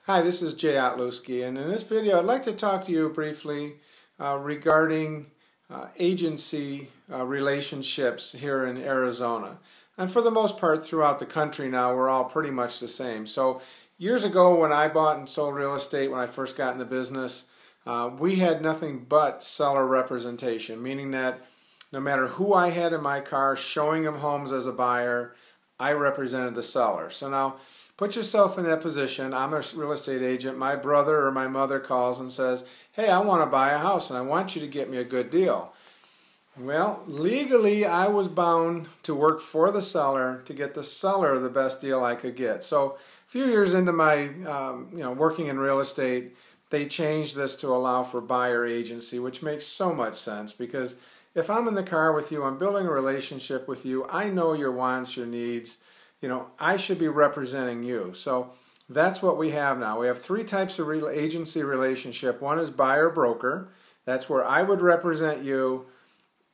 Hi, this is Jay Otlewski, and in this video I'd like to talk to you briefly regarding agency relationships here in Arizona. And for the most part throughout the country now, we're all pretty much the same. So years ago when I bought and sold real estate, when I first got in the business, we had nothing but seller representation, meaning that no matter who I had in my car showing them homes as a buyer, I represented the seller. So now, put yourself in that position. I'm a real estate agent. My brother or my mother calls and says, hey, I want to buy a house and I want you to get me a good deal. Well, legally, I was bound to work for the seller to get the seller the best deal I could get. So a few years into my working in real estate, they changed this to allow for buyer agency, which makes so much sense because if I'm in the car with you, I'm building a relationship with you, I know your wants, your needs, I should be representing you. So that's what we have now. We have three types of agency relationship. One is buyer-broker. That's where I would represent you.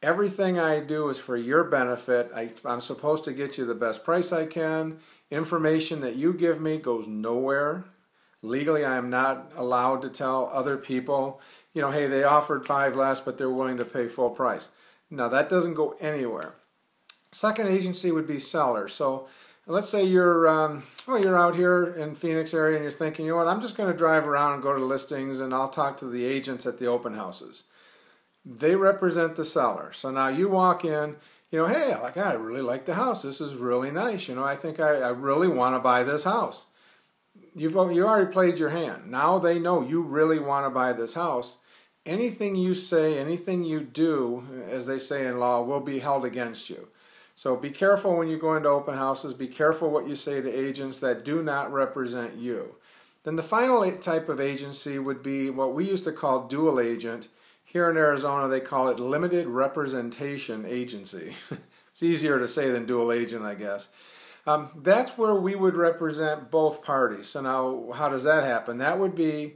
Everything I do is for your benefit. I'm supposed to get you the best price I can. Information that you give me goes nowhere. Legally, I am not allowed to tell other people, hey, they offered $5 less, but they're willing to pay full price. Now, that doesn't go anywhere. Second agency would be seller. So let's say you're out here in Phoenix area and you're thinking, I'm just going to drive around and go to the listings and I'll talk to the agents at the open houses. They represent the seller. So now you walk in, hey, I really like the house. This is really nice. I think I really want to buy this house. You already played your hand. Now they know you really want to buy this house. Anything you say, anything you do, as they say in law, will be held against you. So be careful when you go into open houses. Be careful what you say to agents that do not represent you. Then the final type of agency would be what we used to call dual agent. Here in Arizona, they call it limited representation agency. It's easier to say than dual agent, I guess. That's where we would represent both parties. So now, how does that happen? That would be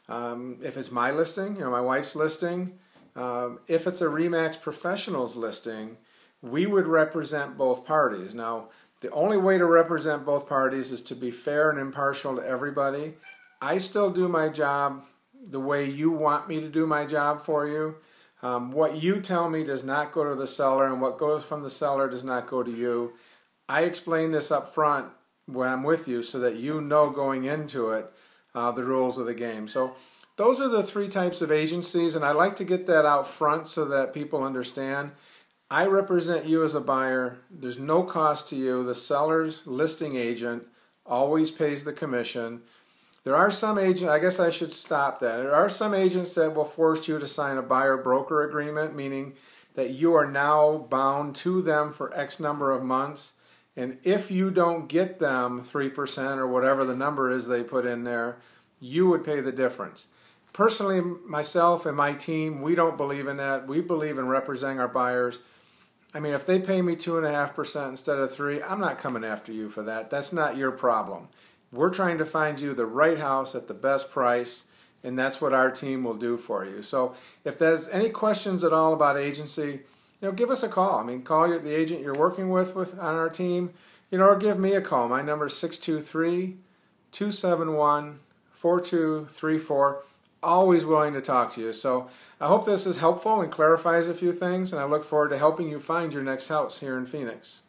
if it's my listing, my wife's listing. If it's a RE/MAX Professionals listing, we would represent both parties. Now, the only way to represent both parties is to be fair and impartial to everybody. I still do my job the way you want me to do my job for you. What you tell me does not go to the seller, and what goes from the seller does not go to you. I explain this up front when I'm with you so that you know going into it the rules of the game. So those are the three types of agencies, and I like to get that out front so that people understand. I represent you as a buyer. There's no cost to you. The seller's listing agent always pays the commission. There are some agents, I guess I should stop that. There are some agents that will force you to sign a buyer-broker agreement, meaning that you are now bound to them for X number of months. And if you don't get them 3% or whatever the number is they put in there, you would pay the difference. Personally, myself and my team, we don't believe in that. We believe in representing our buyers. I mean, if they pay me 2.5% instead of 3%, I'm not coming after you for that. That's not your problem. We're trying to find you the right house at the best price, and that's what our team will do for you. So if there's any questions at all about agency, give us a call. I mean, call the agent you're working with on our team, or give me a call. My number is 623-271-4234. Always willing to talk to you. So I hope this is helpful and clarifies a few things, and I look forward to helping you find your next house here in Phoenix.